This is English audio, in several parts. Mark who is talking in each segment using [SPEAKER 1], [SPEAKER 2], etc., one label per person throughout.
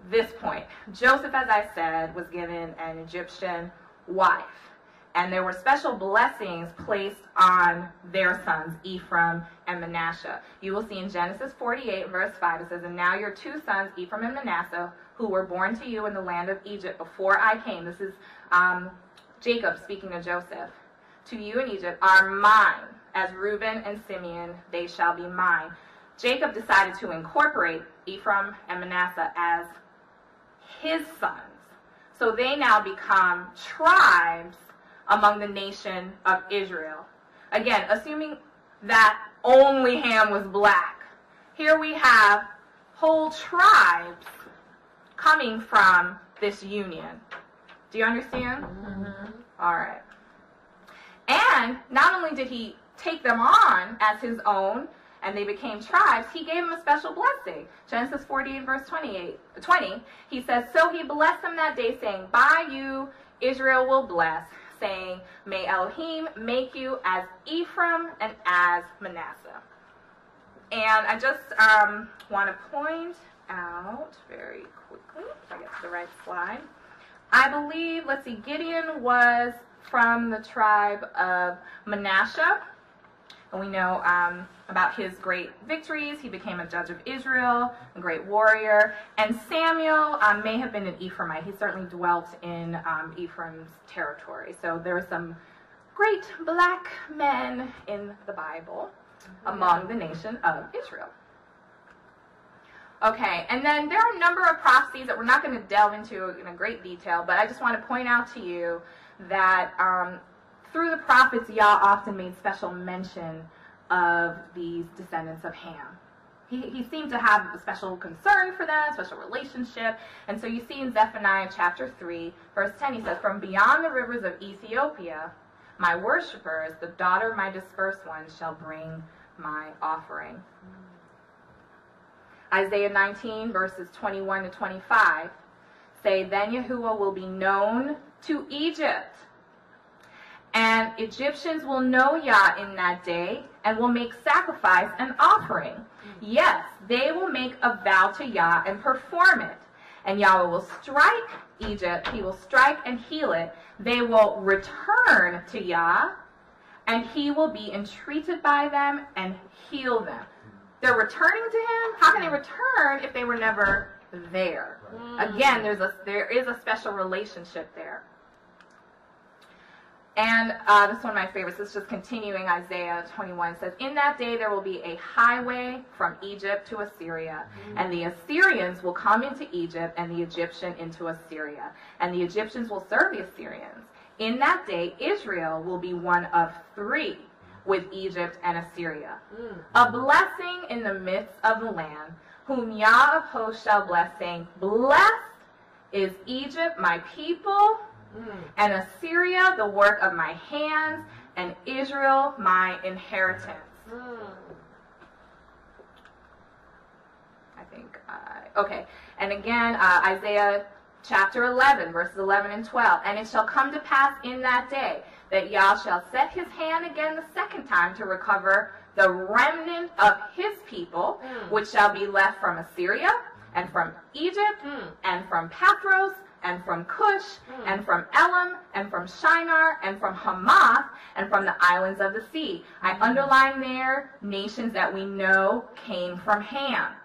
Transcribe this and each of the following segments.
[SPEAKER 1] this point. Joseph, as I said, was given an Egyptian wife. And there were special blessings placed on their sons, Ephraim and Manasseh. You will see in Genesis 48, verse 5, it says, "And now your two sons, Ephraim and Manasseh, who were born to you in the land of Egypt before I came," this is Jacob speaking to Joseph, "to you in Egypt are mine. As Reuben and Simeon, they shall be mine." Jacob decided to incorporate Ephraim and Manasseh as his sons. So they now become tribes among the nation of Israel. Again, assuming that only Ham was black. Here we have whole tribes coming from this union. Do you understand? Mm-hmm. All right. And not only did he take them on as his own, and they became tribes, he gave them a special blessing. Genesis 48, verse 20, he says, "So he blessed them that day, saying, By you Israel will bless, saying, May Elohim make you as Ephraim and as Manasseh." And I just want to point out very quickly, if I get to the right slide, I believe, let's see, Gideon was from the tribe of Manasseh. And we know about his great victories. He became a judge of Israel, a great warrior. And Samuel may have been an Ephraimite. He certainly dwelt in Ephraim's territory. So there are some great black men in the Bible among the nation of Israel. Okay, and then there are a number of prophecies that we're not going to delve into in a great detail, but I just want to point out to you that through the prophets, Yah often made special mention of these descendants of Ham. He seemed to have a special concern for them, special relationship. And so you see in Zephaniah chapter 3, verse 10, he says, "From beyond the rivers of Ethiopia, my worshipers, the daughter of my dispersed ones, shall bring my offering." Isaiah 19, verses 21 to 25, say, "Then Yahuwah will be known to Egypt, and Egyptians will know Yah in that day, and will make sacrifice and offering. Yes, they will make a vow to Yah and perform it. And Yahweh will strike Egypt, he will strike and heal it. They will return to Yah, and he will be entreated by them and heal them." They're returning to him? How can they return if they were never there? Again, there is a special relationship there. And this is one of my favorites. This is just continuing Isaiah 21. It says, "In that day there will be a highway from Egypt to Assyria, and the Assyrians will come into Egypt, and the Egyptian into Assyria. And the Egyptians will serve the Assyrians. In that day Israel will be one of three with Egypt and Assyria. A blessing in the midst of the land, whom Yah of hosts shall bless, saying, Blessed is Egypt, my people, and Assyria, the work of my hands, and Israel, my inheritance." Okay. And again, Isaiah chapter 11, verses 11 and 12. "And it shall come to pass in that day that Yah shall set his hand again the second time to recover the remnant of his people, which shall be left from Assyria, and from Egypt, and from Pathros, and from Cush, and from Elam, and from Shinar, and from Hamath, and from the islands of the sea." I underline there nations that we know came from Ham.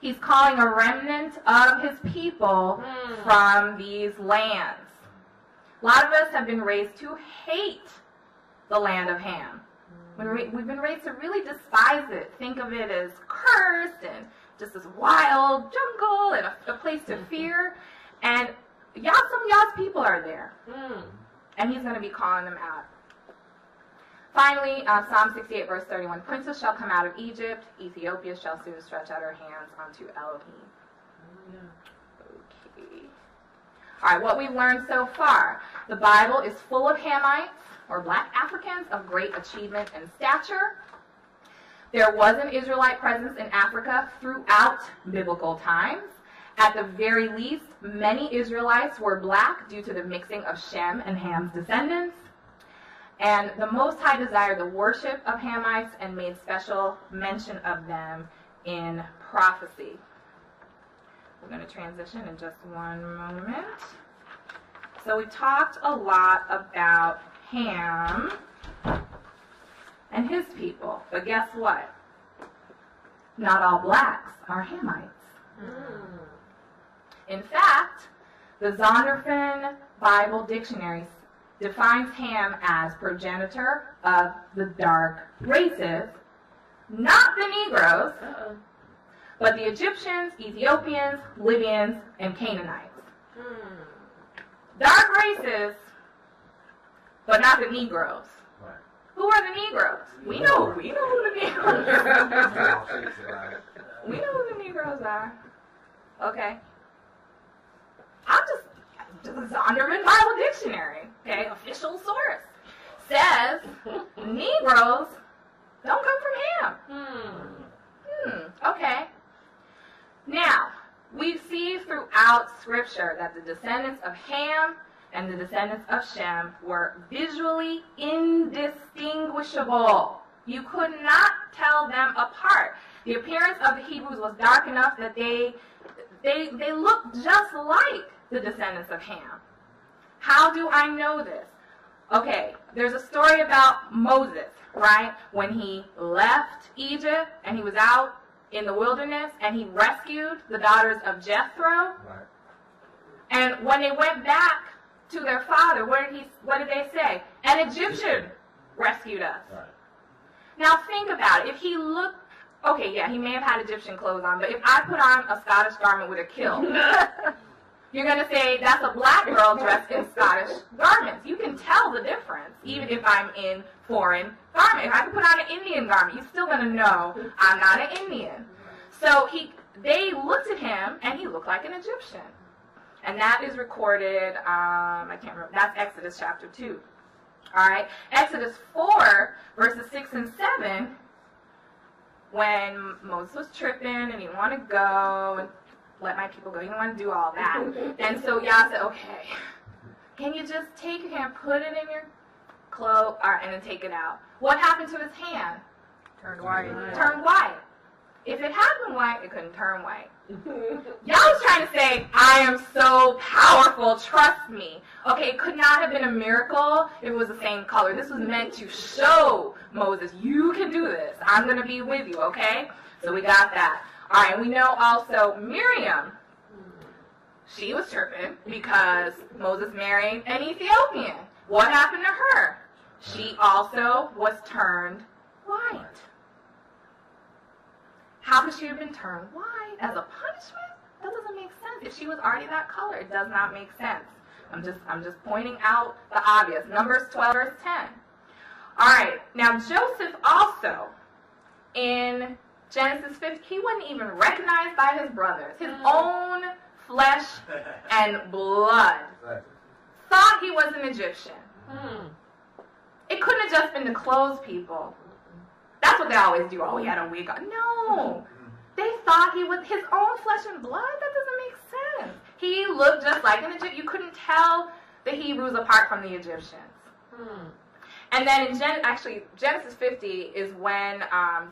[SPEAKER 1] He's calling a remnant of his people from these lands. A lot of us have been raised to hate the land of Ham. We've been raised to really despise it, think of it as cursed and just this wild jungle and a place to fear. And some of Yah's people are there. And he's going to be calling them out. Finally, Psalm 68, verse 31. "Princes shall come out of Egypt. Ethiopia shall soon stretch out her hands unto Elohim." Okay. All right, what we've learned so far. The Bible is full of Hamites, or black Africans, of great achievement and stature. There was an Israelite presence in Africa throughout biblical times. At the very least, many Israelites were black due to the mixing of Shem and Ham's descendants. And the Most High desired the worship of Hamites and made special mention of them in prophecy. We're going to transition in just one moment. So we talked a lot about Ham and his people, but guess what? Not all blacks are Hamites. In fact, the Zondervan Bible Dictionary defines Ham as progenitor of the dark races, not the Negroes, but the Egyptians, Ethiopians, Libyans, and Canaanites. Dark races, but not the Negroes.
[SPEAKER 2] Right.
[SPEAKER 1] Who are the Negroes? We know who the Negroes are. We know who the Negroes are. Okay. The Zondervan Bible Dictionary, okay, official source, says Negroes don't come from Ham. Okay. Now, we see throughout Scripture that the descendants of Ham and the descendants of Shem were visually indistinguishable. You could not tell them apart. The appearance of the Hebrews was dark enough that they looked just like the descendants of Ham. How do I know this? Okay, there's a story about Moses, right? When he left Egypt and he was out in the wilderness and he rescued the daughters of Jethro.
[SPEAKER 2] Right.
[SPEAKER 1] And when they went back to their father, what did they say? An Egyptian rescued us.
[SPEAKER 2] Right.
[SPEAKER 1] Now think about it. If he looked, okay, yeah, he may have had Egyptian clothes on, but if I put on a Scottish garment with a kilt, you're going to say that's a black girl dressed in Scottish garments. You can tell the difference, even if I'm in foreign garment. If I can put on an Indian garment, you're still going to know I'm not an Indian. So they looked at him, and he looked like an Egyptian. And that is recorded, I can't remember, that's Exodus chapter 2. All right, Exodus 4, verses 6 and 7, when Moses was tripping and he didn't want to go and let my people go, he didn't want to do all that. And so Yah said, okay, can you just take your hand, put it in your cloak, and then take it out. What happened to his hand?
[SPEAKER 3] Turned white.
[SPEAKER 1] Turned white. If it had been white, it couldn't turn white. Yah was trying to say, I am so powerful, trust me. Okay, it could not have been a miracle if it was the same color. This was meant to show Moses, you can do this. I'm going to be with you, okay? So we got that. All right, we know also Miriam. She was tripping because Moses married an Ethiopian. What happened to her? She also was turned white. How could she have been turned white? As a punishment? That doesn't make sense. If she was already that color, it does not make sense. I'm just pointing out the obvious. Numbers 12, verse 10. All right. Now, Joseph also, in Genesis 50, he wasn't even recognized by his brothers. His own flesh and blood thought he was an Egyptian. It couldn't have just been the clothes people. That's what they always do. Oh, he had a wig on. No. They thought he was his own flesh and blood? That doesn't make sense. He looked just like an Egyptian. You couldn't tell the Hebrews apart from the Egyptians. And then in Genesis 50 is when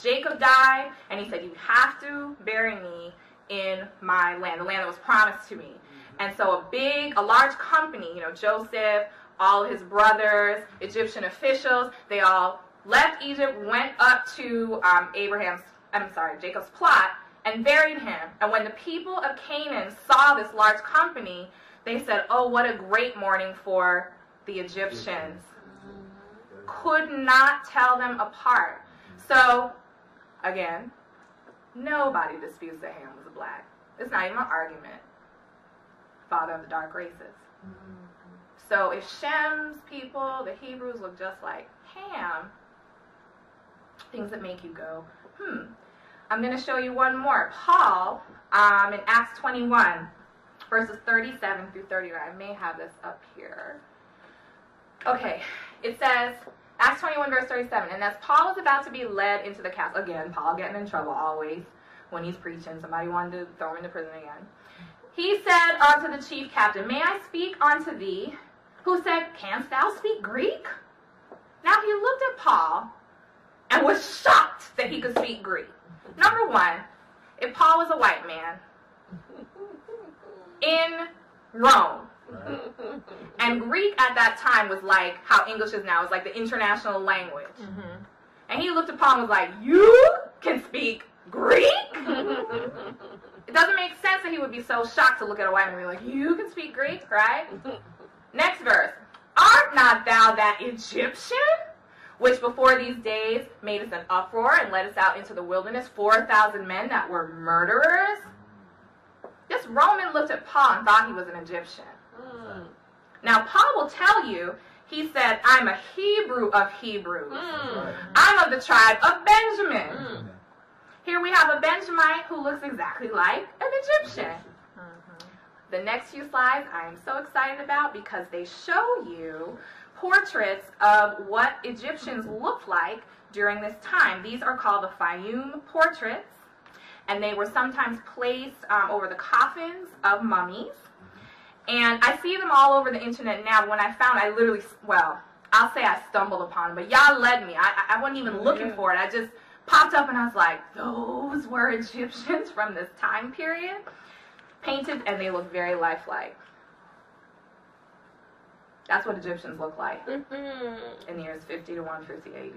[SPEAKER 1] Jacob died, and he said, you have to bury me in my land, the land that was promised to me. And so a large company, Joseph, all his brothers, Egyptian officials, they all left Egypt, went up to Jacob's plot, and buried him. And when the people of Canaan saw this large company, they said, oh, what a great morning for the Egyptians. Could not tell them apart. So, again, nobody disputes that Ham was a black. It's not even an argument. Father of the dark races. So if Shem's people, the Hebrews, look just like Ham, things that make you go, I'm going to show you one more. Paul, in Acts 21, verses 37 through 39. I may have this up here. Okay, it says, Acts 21, verse 37, and as Paul was about to be led into the castle, again, Paul getting in trouble always when he's preaching. Somebody wanted to throw him into prison again. He said unto the chief captain, may I speak unto thee? Who said, canst thou speak Greek? Now he looked at Paul and was shocked that he could speak Greek. Number one, if Paul was a white man, in Rome. And Greek at that time was like how English is now. It was like the international language. And he looked at Paul and was like, you can speak Greek? It doesn't make sense that he would be so shocked to look at a white man and be like, you can speak Greek, right? Next verse. Art not thou that Egyptian, which before these days made us an uproar and led us out into the wilderness, 4,000 men that were murderers? This Roman looked at Paul and thought he was an Egyptian. Now, Paul will tell you, he said, I'm a Hebrew of Hebrews. I'm of the tribe of Benjamin. Here we have a Benjamite who looks exactly like an Egyptian. The next few slides I am so excited about because they show you portraits of what Egyptians looked like during this time. These are called the Fayum portraits, and they were sometimes placed over the coffins of mummies. And I see them all over the internet now. When I found, I literally, well, I'll say I stumbled upon them, but y'all led me. I wasn't even looking for it. I just popped up and I was like, those were Egyptians from this time period. Painted, and they look very lifelike. That's what Egyptians look like in the years 50 to 150 AD.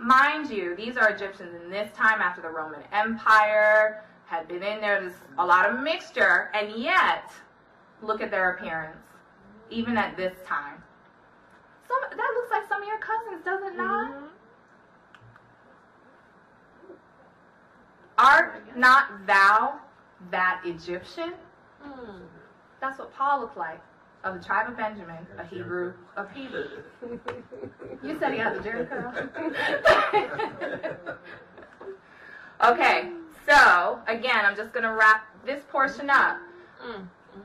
[SPEAKER 1] Mind you, these are Egyptians in this time after the Roman Empire had been in there. There's a lot of mixture, and yet, look at their appearance, even at this time. That looks like some of your cousins, does it not? Art not thou that Egyptian? That's what Paul looked like, of the tribe of Benjamin, a Hebrew of Hebrews. You said he had the Jericho. Okay, so again, I'm just going to wrap this portion up.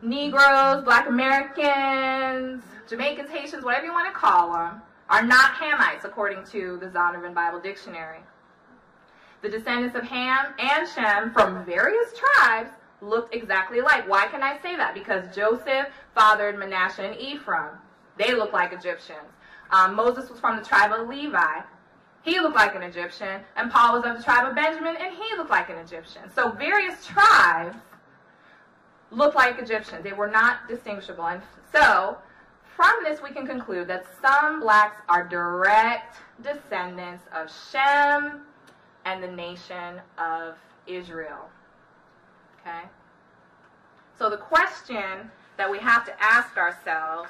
[SPEAKER 1] Negroes, Black Americans, Jamaicans, Haitians, whatever you want to call them, are not Hamites according to the Zondervan Bible Dictionary. The descendants of Ham and Shem from various tribes looked exactly alike. Why can I say that? Because Joseph fathered Manasseh and Ephraim. They look like Egyptians. Moses was from the tribe of Levi. He looked like an Egyptian. And Paul was of the tribe of Benjamin, and he looked like an Egyptian. So various tribes looked like Egyptians. They were not distinguishable. And so from this we can conclude that some blacks are direct descendants of Shem and the nation of Israel. Okay? So the question that we have to ask ourselves,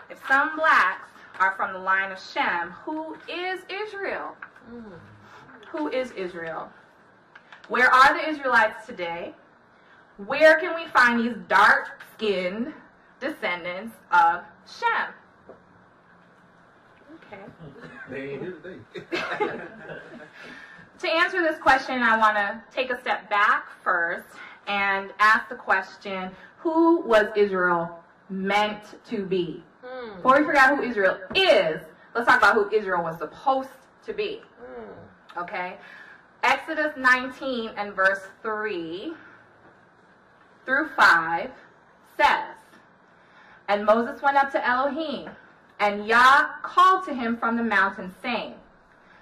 [SPEAKER 1] if some blacks are from the line of Shem, who is Israel? Who is Israel? Where are the Israelites today? Where can we find these dark-skinned descendants of Shem? Okay.
[SPEAKER 2] They ain't here today.
[SPEAKER 1] To answer this question, I want to take a step back first and ask the question, who was Israel meant to be? Before we figure out who Israel is, let's talk about who Israel was supposed to be. Okay? Exodus 19 and verse 3 through 5 says, And Moses went up to Elohim, and Yah called to him from the mountain, saying,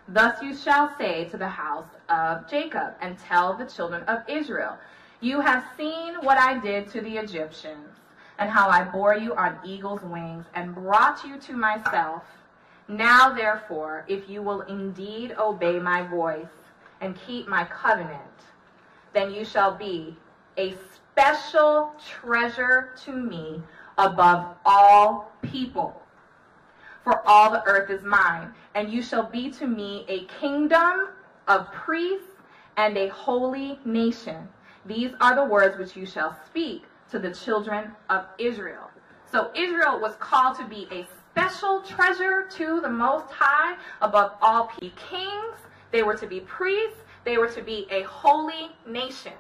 [SPEAKER 1] Thus you shall say to the house of Jacob, and tell the children of Israel, You have seen what I did to the Egyptians, and how I bore you on eagle's wings, and brought you to myself. Now therefore, if you will indeed obey my voice, and keep my covenant, then you shall be a special treasure to me above all people. For all the earth is mine, and you shall be to me a kingdom of priests and a holy nation. These are the words which you shall speak to the children of Israel. So Israel was called to be a special treasure to the Most High above all kings. They were to be priests. They were to be a holy nation.